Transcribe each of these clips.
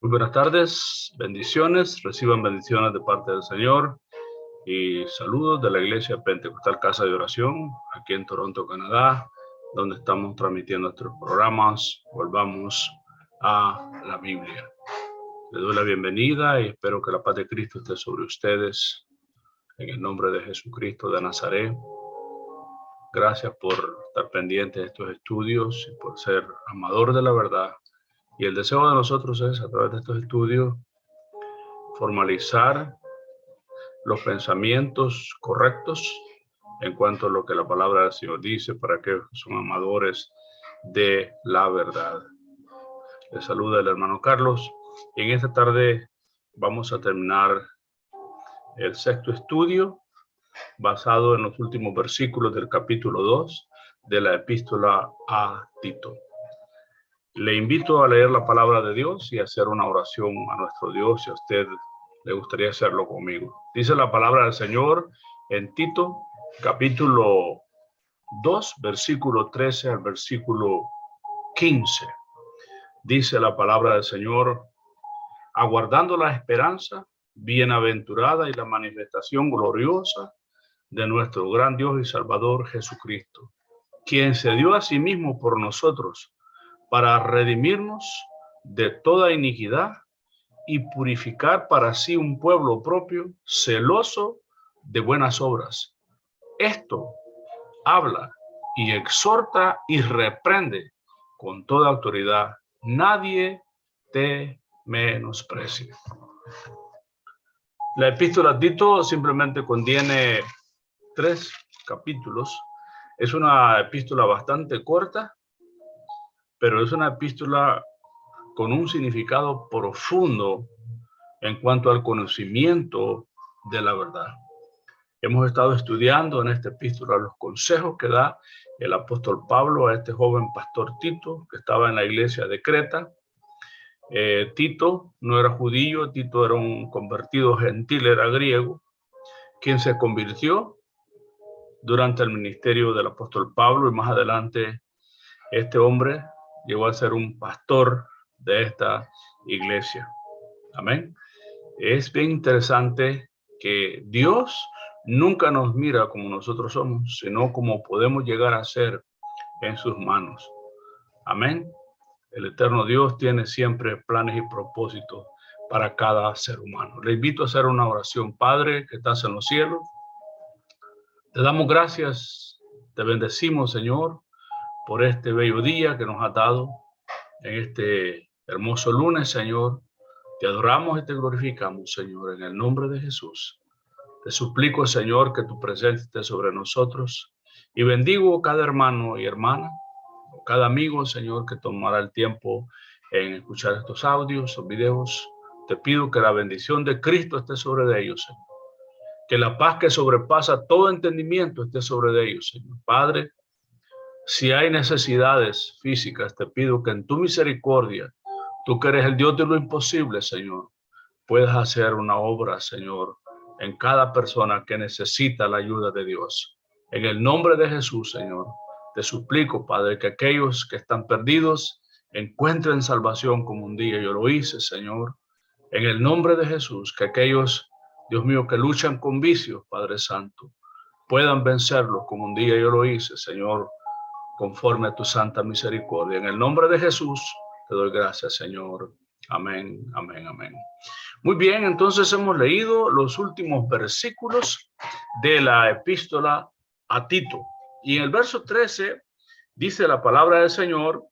Muy buenas tardes, bendiciones, reciban bendiciones de parte del Señor y saludos de la Iglesia Pentecostal Casa de Oración, aquí en Toronto, Canadá, donde estamos transmitiendo nuestros programas. Volvamos a la Biblia. Les doy la bienvenida y espero que la paz de Cristo esté sobre ustedes, en el nombre de Jesucristo de Nazaret. Gracias por estar pendientes de estos estudios y por ser amador de la verdad. Y el deseo de nosotros es, a través de estos estudios, formalizar los pensamientos correctos en cuanto a lo que la palabra del Señor dice para aquellos que son amadores de la verdad. Les saluda el hermano Carlos y en esta tarde vamos a terminar el sexto estudio basado en los últimos versículos del capítulo 2 de la epístola a Tito. Le invito a leer la palabra de Dios y a hacer una oración a nuestro Dios, si a usted le gustaría hacerlo conmigo. Dice la palabra del Señor en Tito, capítulo 2, versículo 13 al versículo 15. Dice la palabra del Señor: aguardando la esperanza bienaventurada y la manifestación gloriosa de nuestro gran Dios y Salvador Jesucristo, quien se dio a sí mismo por nosotros para redimirnos de toda iniquidad y purificar para sí un pueblo propio, celoso de buenas obras. Esto habla y exhorta y reprende con toda autoridad. Nadie te menosprecie. La epístola a Tito simplemente contiene 3 capítulos. Es una epístola bastante corta, pero es una epístola con un significado profundo en cuanto al conocimiento de la verdad. Hemos estado estudiando en esta epístola los consejos que da el apóstol Pablo a este joven pastor Tito, que estaba en la iglesia de Creta. Tito no era judío, Tito era un convertido gentil, era griego, quien se convirtió durante el ministerio del apóstol Pablo, y más adelante este hombre llegó a ser un pastor de esta iglesia. Amén. Es bien interesante que Dios nunca nos mira como nosotros somos, sino como podemos llegar a ser en sus manos. Amén. El eterno Dios tiene siempre planes y propósitos para cada ser humano. Le invito a hacer una oración. Padre, que estás en los cielos, te damos gracias, te bendecimos, Señor, por este bello día que nos has dado, en este hermoso lunes, Señor. Te adoramos y te glorificamos, Señor, en el nombre de Jesús. Te suplico, Señor, que tu presencia esté sobre nosotros y bendigo cada hermano y hermana, cada amigo, Señor, que tomará el tiempo en escuchar estos audios o videos. Te pido que la bendición de Cristo esté sobre ellos, Señor. Que la paz que sobrepasa todo entendimiento esté sobre ellos, Señor. Padre, si hay necesidades físicas, te pido que en tu misericordia, tú que eres el Dios de lo imposible, Señor, puedas hacer una obra, Señor, en cada persona que necesita la ayuda de Dios. En el nombre de Jesús, Señor, te suplico, Padre, que aquellos que están perdidos encuentren salvación como un día yo lo hice, Señor. En el nombre de Jesús, que aquellos, Dios mío, que luchan con vicios, Padre Santo, puedan vencerlos como un día yo lo hice, Señor, conforme a tu santa misericordia. En el nombre de Jesús, te doy gracias, Señor. Amén, amén, amén. Muy bien, entonces hemos leído los últimos versículos de la epístola a Tito. Y en el verso 13 dice la palabra del Señor: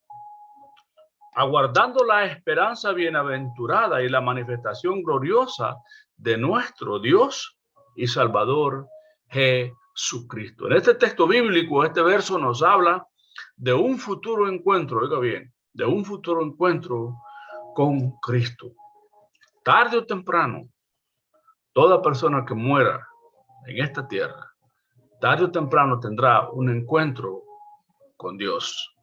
aguardando la esperanza bienaventurada y la manifestación gloriosa de nuestro Dios y Salvador Jesucristo. En este texto bíblico, este verso nos habla de un futuro encuentro, oiga bien, de un futuro encuentro con Cristo. Tarde o temprano, toda persona que muera en esta tierra, tarde o temprano tendrá un encuentro con Dios.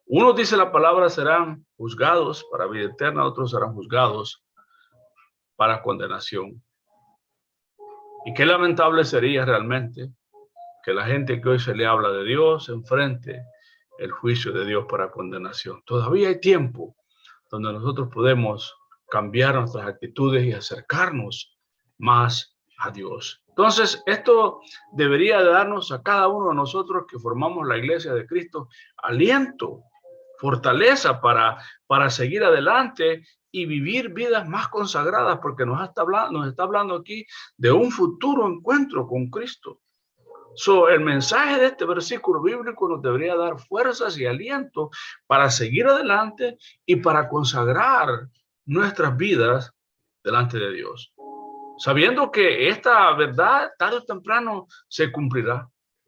Unos, dice la palabra, serán juzgados para vida eterna, otros serán juzgados para condenación. Y qué lamentable sería realmente que la gente que hoy se le habla de Dios enfrente el juicio de Dios para condenación. Todavía hay tiempo donde nosotros podemos cambiar nuestras actitudes y acercarnos más a Dios. Entonces, esto debería darnos a cada uno de nosotros que formamos la iglesia de Cristo aliento, fortaleza para seguir adelante y vivir vidas más consagradas, porque nos está hablando aquí de un futuro encuentro con Cristo. El mensaje de este versículo bíblico nos debería dar fuerzas y aliento para seguir adelante y para consagrar nuestras vidas delante de Dios, sabiendo que esta verdad tarde o temprano se cumplirá.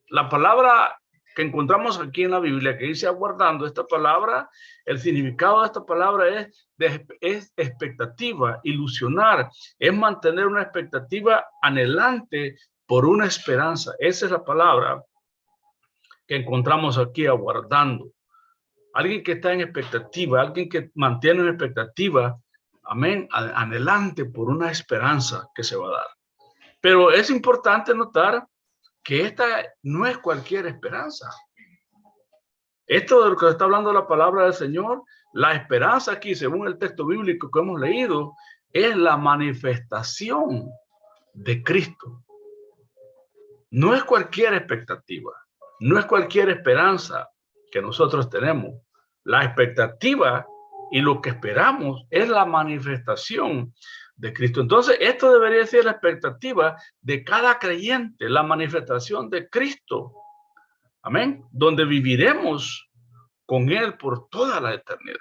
La palabra que encontramos aquí en la Biblia que dice aguardando, esta palabra, el significado de esta palabra es expectativa, ilusionar, es mantener una expectativa anhelante por una esperanza. Esa es la palabra que encontramos aquí, aguardando. Alguien que está en expectativa, alguien que mantiene una expectativa, amén, anhelante por una esperanza que se va a dar. Pero es importante notar que esta no es cualquier esperanza. Esto de lo que está hablando la palabra del Señor, la esperanza aquí, según el texto bíblico que hemos leído, es la manifestación de Cristo. No es cualquier expectativa, no es cualquier esperanza que nosotros tenemos. La expectativa y lo que esperamos es la manifestación de Cristo. Entonces, esto debería ser la expectativa de cada creyente, la manifestación de Cristo. Amén. Donde viviremos con Él por toda la eternidad.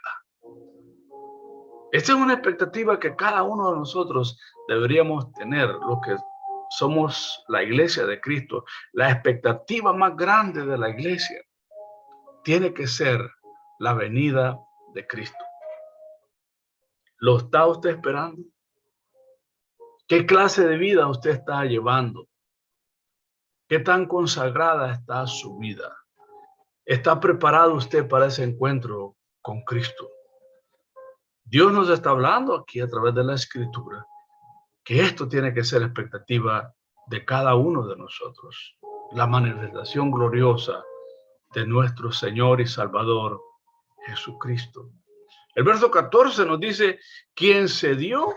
Esta es una expectativa que cada uno de nosotros deberíamos tener, los que somos la iglesia de Cristo. La expectativa más grande de la iglesia tiene que ser la venida de Cristo. ¿Lo está usted esperando? ¿Qué clase de vida usted está llevando? ¿Qué tan consagrada está su vida? ¿Está preparado usted para ese encuentro con Cristo? Dios nos está hablando aquí a través de la Escritura que esto tiene que ser expectativa de cada uno de nosotros. La manifestación gloriosa de nuestro Señor y Salvador Jesucristo. El verso 14 nos dice, quien se dio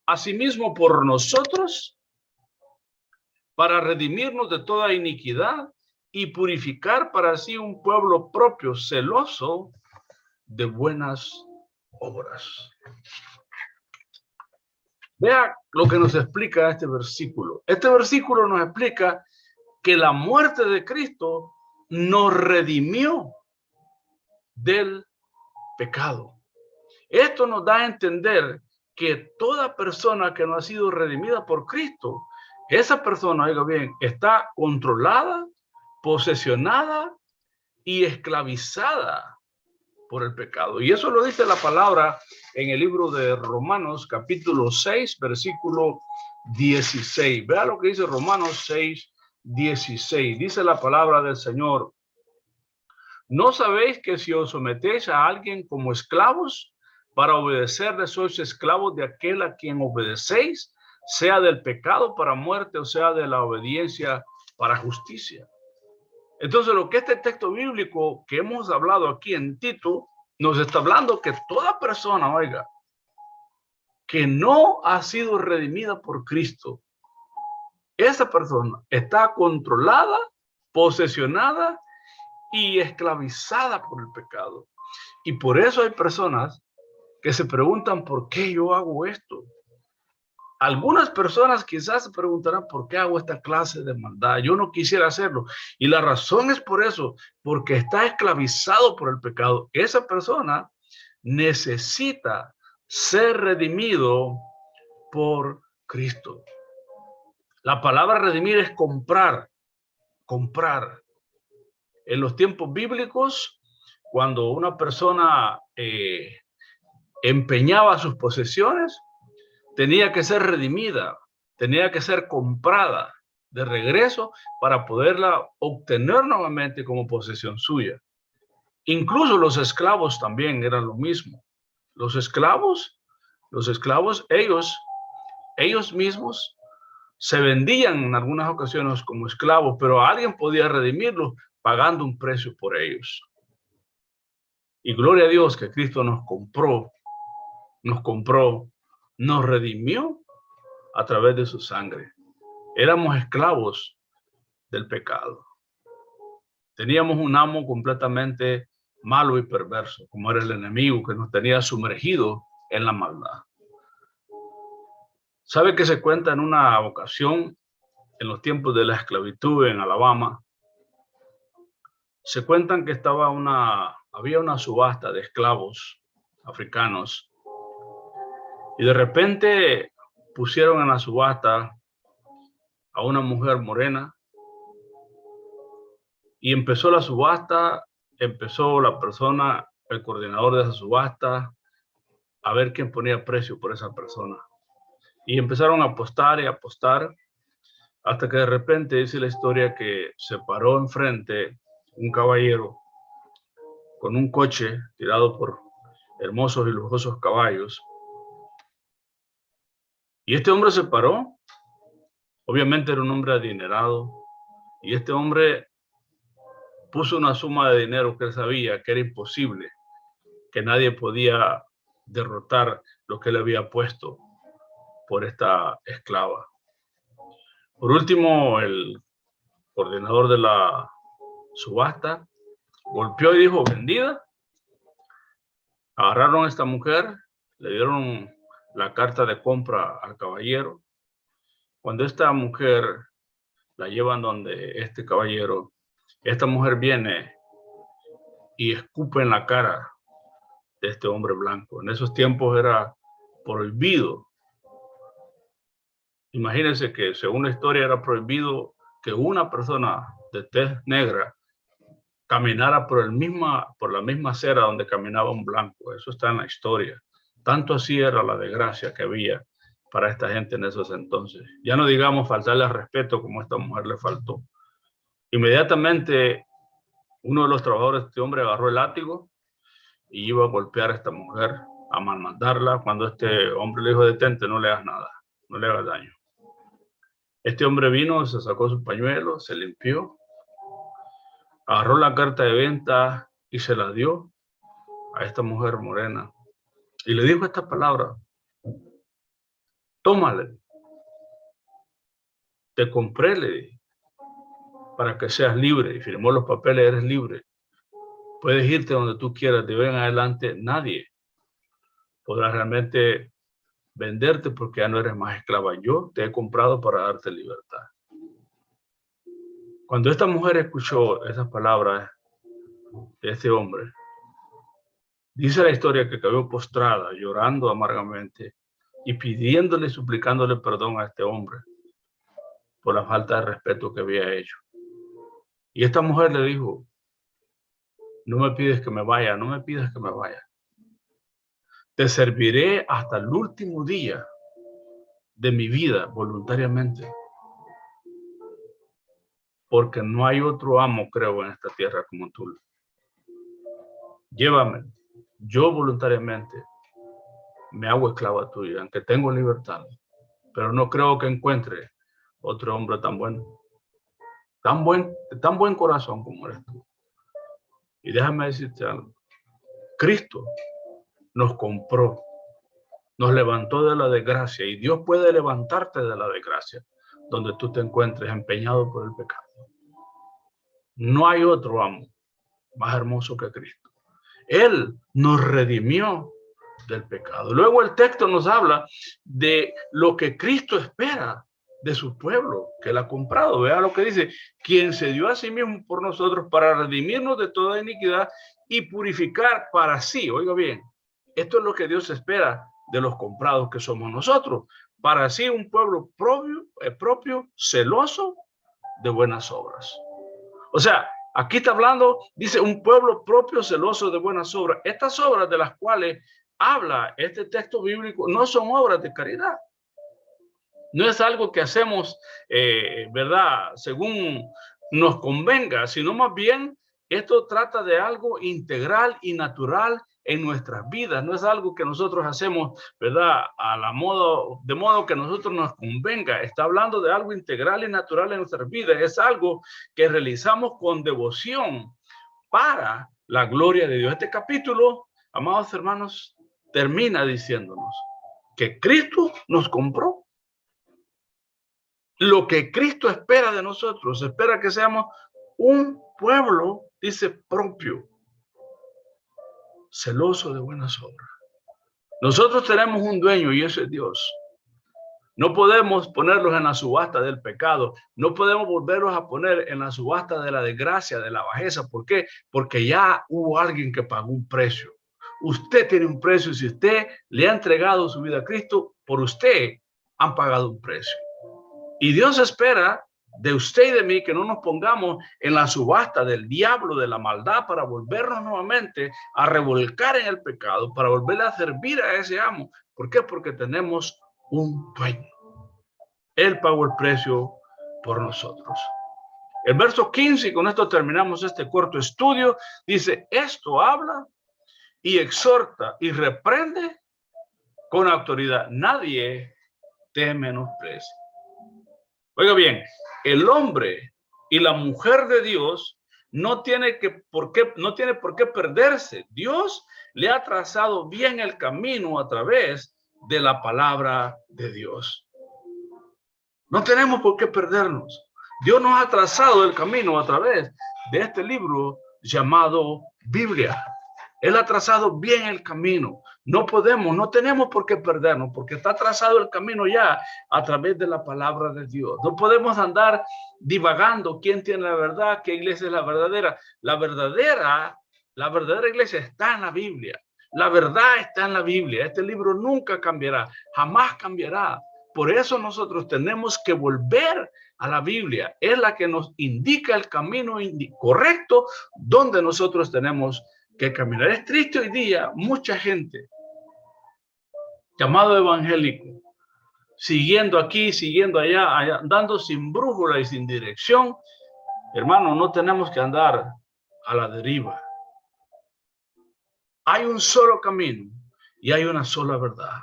a sí mismo por nosotros para redimirnos de toda iniquidad y purificar para sí un pueblo propio, celoso de buenas obras. Vea lo que nos explica este versículo. Este versículo nos explica que la muerte de Cristo nos redimió del pecado. Esto nos da a entender que toda persona que no ha sido redimida por Cristo, esa persona, oiga bien, está controlada, posesionada y esclavizada por el pecado. Y eso lo dice la palabra en el libro de Romanos, capítulo 6, versículo 16. Vea lo que dice Romanos 6, 16. Dice la palabra del Señor. ¿No sabéis que si os sometéis a alguien como esclavos para obedecerle, sois esclavos de aquel a quien obedecéis, sea del pecado para muerte o sea de la obediencia para justicia? Entonces, lo que este texto bíblico que hemos hablado aquí en Tito nos está hablando que toda persona, oiga, que no ha sido redimida por Cristo, esa persona está controlada, posesionada y esclavizada por el pecado. Y por eso hay personas que se preguntan, ¿por qué yo hago esto? Algunas personas quizás se preguntarán, ¿por qué hago esta clase de maldad? Yo no quisiera hacerlo. Y la razón es por eso, porque está esclavizado por el pecado. Esa persona necesita ser redimido por Cristo. La palabra redimir es comprar, comprar. En los tiempos bíblicos, cuando una persona empeñaba sus posesiones, tenía que ser redimida, tenía que ser comprada de regreso para poderla obtener nuevamente como posesión suya. Incluso los esclavos también eran lo mismo. Los esclavos, ellos mismos se vendían en algunas ocasiones como esclavos, pero alguien podía redimirlos pagando un precio por ellos. Y gloria a Dios que Cristo nos compró nos compró, nos redimió a través de su sangre. Éramos esclavos del pecado. Teníamos un amo completamente malo y perverso, como era el enemigo que nos tenía sumergido en la maldad. ¿Sabe que se cuenta en una ocasión, en los tiempos de la esclavitud en Alabama? Se cuentan que había una subasta de esclavos africanos y de repente pusieron en la subasta a una mujer morena y empezó la subasta, empezó la persona, el coordinador de esa subasta, a ver quién ponía precio por esa persona. Y empezaron a apostar y apostar hasta que de repente dice la historia que se paró enfrente un caballero con un coche tirado por hermosos y lujosos caballos. Y este hombre se paró, obviamente era un hombre adinerado, y este hombre puso una suma de dinero que él sabía que era imposible, que nadie podía derrotar lo que él había puesto por esta esclava. Por último, el coordinador de la subasta golpeó y dijo, vendida. Agarraron a esta mujer, le dieron la carta de compra al caballero. Cuando esta mujer la llevan donde este caballero, esta mujer viene y escupe en la cara de este hombre blanco. En esos tiempos era prohibido. Imagínense que según la historia era prohibido que una persona de tez negra caminara por la misma acera donde caminaba un blanco. Eso está en la historia. Tanto así era la desgracia que había para esta gente en esos entonces. Ya no digamos faltarle al respeto como a esta mujer le faltó. Inmediatamente uno de los trabajadores de este hombre agarró el látigo y iba a golpear a esta mujer, a malmandarla, cuando este hombre le dijo, detente, no le hagas nada, no le hagas daño. Este hombre vino, se sacó su pañuelo, se limpió, agarró la carta de venta y se la dio a esta mujer morena. Y le dijo esta palabra, tómale, te compré, le dije, para que seas libre. Y firmó los papeles, eres libre. Puedes irte donde tú quieras, de hoy en adelante nadie podrá realmente venderte porque ya no eres más esclava. Yo te he comprado para darte libertad. Cuando esta mujer escuchó esas palabras de este hombre, dice la historia que quedó postrada, llorando amargamente y pidiéndole, suplicándole perdón a este hombre por la falta de respeto que había hecho. Y esta mujer le dijo, no me pides que me vaya, no me pidas que me vaya. Te serviré hasta el último día de mi vida voluntariamente. Porque no hay otro amo, creo, en esta tierra como tú. Llévame. Yo voluntariamente me hago esclava tuya, aunque tengo libertad. Pero no creo que encuentre otro hombre tan bueno. Tan buen corazón como eres tú. Y déjame decirte algo. Cristo nos compró, nos levantó de la desgracia y Dios puede levantarte de la desgracia donde tú te encuentres empeñado por el pecado. No hay otro amo más hermoso que Cristo. Él nos redimió del pecado. Luego el texto nos habla de lo que Cristo espera de su pueblo, que él ha comprado. Vea lo que dice, quien se dio a sí mismo por nosotros para redimirnos de toda iniquidad y purificar para sí. Oiga bien, esto es lo que Dios espera de los comprados que somos nosotros. Para sí un pueblo propio, celoso de buenas obras. O sea, aquí está hablando, dice, un pueblo propio, celoso de buenas obras. Estas obras de las cuales habla este texto bíblico no son obras de caridad. No es algo que hacemos, ¿verdad?, según nos convenga, sino más bien esto trata de algo integral y natural en nuestras vidas. No es algo que nosotros hacemos, ¿verdad?, de modo que a nosotros nos convenga. Está hablando de algo integral y natural en nuestras vidas. Es algo que realizamos con devoción para la gloria de Dios. Este capítulo, amados hermanos, termina diciéndonos que Cristo nos compró. Lo que Cristo espera de nosotros, espera que seamos un pueblo, dice, propio, celoso de buenas obras. Nosotros tenemos un dueño y ese es Dios. No podemos ponerlos en la subasta del pecado. No podemos volverlos a poner en la subasta de la desgracia, de la bajeza. ¿Por qué? Porque ya hubo alguien que pagó un precio. Usted tiene un precio y si usted le ha entregado su vida a Cristo, por usted han pagado un precio. Y Dios espera de usted y de mí que no nos pongamos en la subasta del diablo, de la maldad, para volvernos nuevamente a revolcar en el pecado, para volver a servir a ese amo. ¿Por qué? Porque tenemos un dueño. Él pagó el precio por nosotros. El verso 15, y con esto terminamos este corto estudio, dice, esto habla y exhorta y reprende con autoridad. Nadie te menosprecia. Oiga bien, el hombre y la mujer de Dios no tiene por qué perderse. Dios le ha trazado bien el camino a través de la palabra de Dios. No tenemos por qué perdernos. Dios nos ha trazado el camino a través de este libro llamado Biblia. Él ha trazado bien el camino. No tenemos por qué perdernos, porque está trazado el camino ya a través de la palabra de Dios. No podemos andar divagando quién tiene la verdad, qué iglesia es la verdadera. La verdadera iglesia está en la Biblia. La verdad está en la Biblia. Este libro nunca cambiará, jamás cambiará. Por eso nosotros tenemos que volver a la Biblia. Es la que nos indica el camino correcto donde nosotros tenemos que caminar. Es triste hoy día, mucha gente llamado evangélico, siguiendo aquí, siguiendo allá, andando sin brújula y sin dirección. Hermano, no tenemos que andar a la deriva. Hay un solo camino y hay una sola verdad.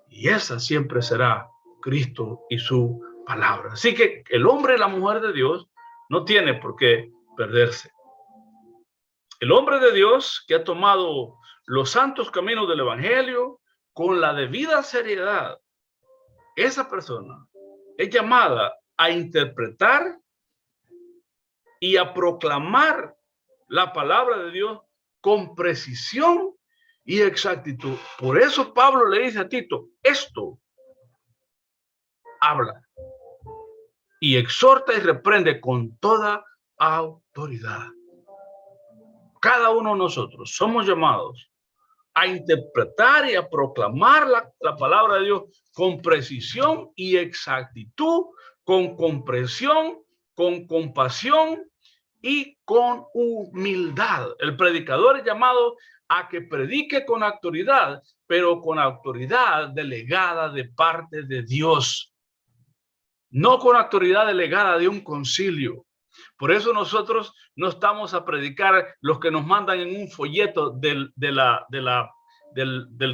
Y esa siempre será Cristo y su palabra. Así que el hombre y la mujer de Dios no tiene por qué perderse. El hombre de Dios que ha tomado los santos caminos del evangelio con la debida seriedad, esa persona es llamada a interpretar y a proclamar la palabra de Dios con precisión y exactitud. Por eso Pablo le dice a Tito, esto habla y exhorta y reprende con toda autoridad. Cada uno de nosotros somos llamados a interpretar y a proclamar la palabra de Dios con precisión y exactitud, con comprensión, con compasión y con humildad. El predicador es llamado a que predique con autoridad, pero con autoridad delegada de parte de Dios, no con autoridad delegada de un concilio. Por eso nosotros no estamos a predicar los que nos mandan en un folleto del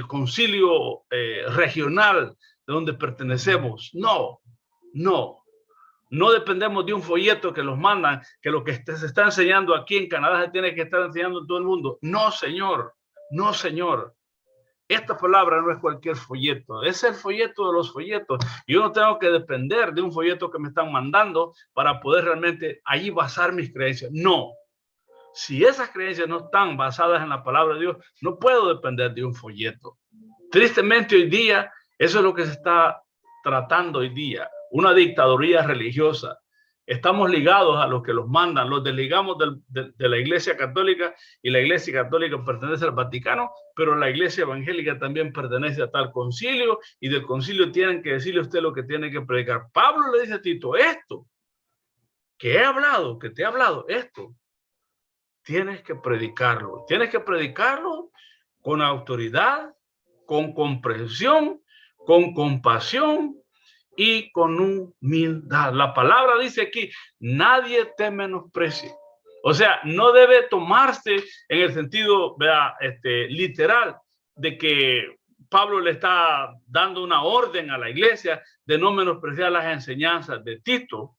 concilio regional de donde pertenecemos. No dependemos de un folleto que los mandan, que lo que se está enseñando aquí en Canadá se tiene que estar enseñando en todo el mundo. No, señor. Esta palabra no es cualquier folleto, es el folleto de los folletos. Yo no tengo que depender de un folleto que me están mandando para poder realmente allí basar mis creencias. No. Si esas creencias no están basadas en la palabra de Dios, no puedo depender de un folleto. Tristemente hoy día, eso es lo que se está tratando hoy día, una dictaduría religiosa. Estamos ligados a los que los mandan, los desligamos de la Iglesia Católica, y la Iglesia Católica pertenece al Vaticano, pero la Iglesia Evangélica también pertenece a tal concilio, y del concilio tienen que decirle a usted lo que tiene que predicar. Pablo le dice a Tito, esto que te he hablado, esto, tienes que predicarlo con autoridad, con comprensión, con compasión y con humildad. La palabra dice aquí, nadie te menosprecie. O sea, no debe tomarse en el sentido literal de que Pablo le está dando una orden a la iglesia de no menospreciar las enseñanzas de Tito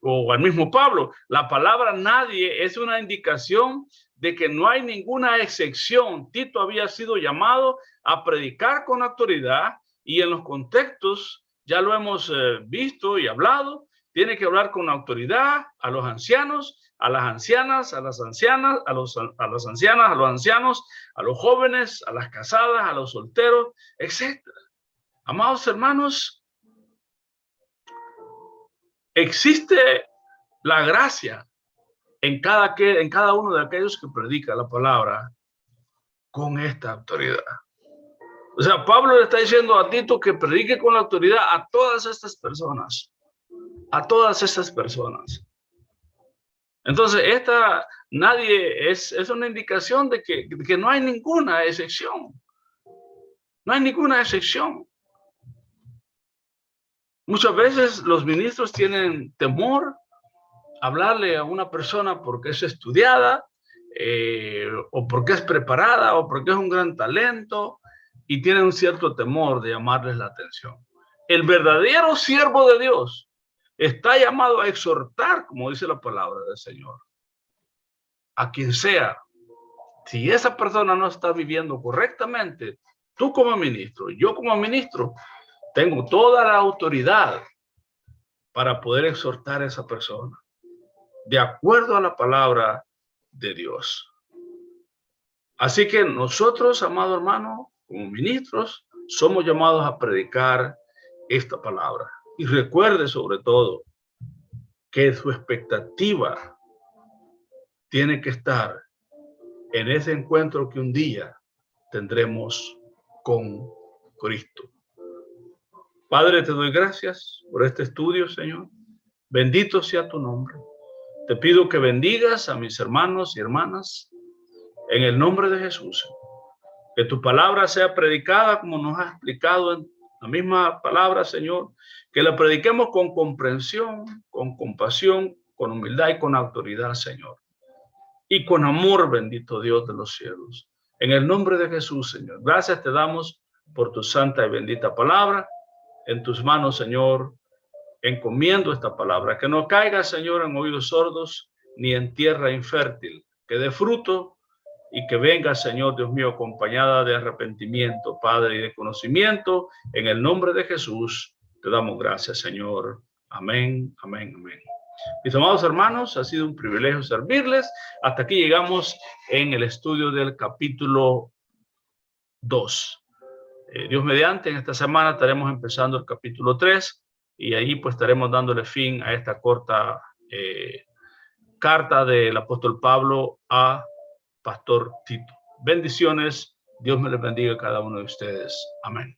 o al mismo Pablo. La palabra nadie es una indicación de que no hay ninguna excepción. Tito había sido llamado a predicar con autoridad y en los contextos, ya lo hemos visto y hablado, tiene que hablar con autoridad a los ancianos, a las ancianas, a las ancianas, a las ancianas, a los ancianos, a los jóvenes, a las casadas, a los solteros, etc. Amados hermanos, existe la gracia en cada uno de aquellos que predica la palabra con esta autoridad. O sea, Pablo le está diciendo a Tito que predique con la autoridad a todas estas personas. A todas estas personas. Entonces, es una indicación de que no hay ninguna excepción. No hay ninguna excepción. Muchas veces los ministros tienen temor a hablarle a una persona porque es estudiada, o porque es preparada, o porque es un gran talento, y tienen un cierto temor de llamarles la atención. El verdadero siervo de Dios está llamado a exhortar, como dice la palabra del Señor, a quien sea. Si esa persona no está viviendo correctamente, tú como ministro, yo como ministro, tengo toda la autoridad para poder exhortar a esa persona, de acuerdo a la palabra de Dios. Así que nosotros, amado hermano, como ministros, somos llamados a predicar esta palabra. Y recuerde sobre todo que su expectativa tiene que estar en ese encuentro que un día tendremos con Cristo. Padre, te doy gracias por este estudio, Señor. Bendito sea tu nombre. Te pido que bendigas a mis hermanos y hermanas en el nombre de Jesús. Que tu palabra sea predicada como nos has explicado en la misma palabra, Señor. Que la prediquemos con comprensión, con compasión, con humildad y con autoridad, Señor. Y con amor, bendito Dios de los cielos. En el nombre de Jesús, Señor. Gracias te damos por tu santa y bendita palabra. En tus manos, Señor, encomiendo esta palabra. Que no caiga, Señor, en oídos sordos ni en tierra infértil. Que dé fruto y que venga, Señor Dios mío, acompañada de arrepentimiento, Padre, y de conocimiento. En el nombre de Jesús te damos gracias, Señor. Amén, amén, amén. Mis amados hermanos, ha sido un privilegio servirles. Hasta aquí llegamos en el estudio del capítulo 2. Dios mediante, en esta semana estaremos empezando el capítulo 3 y ahí pues estaremos dándole fin a esta corta carta del apóstol Pablo a Pastor Tito. Bendiciones. Dios me les bendiga a cada uno de ustedes. Amén.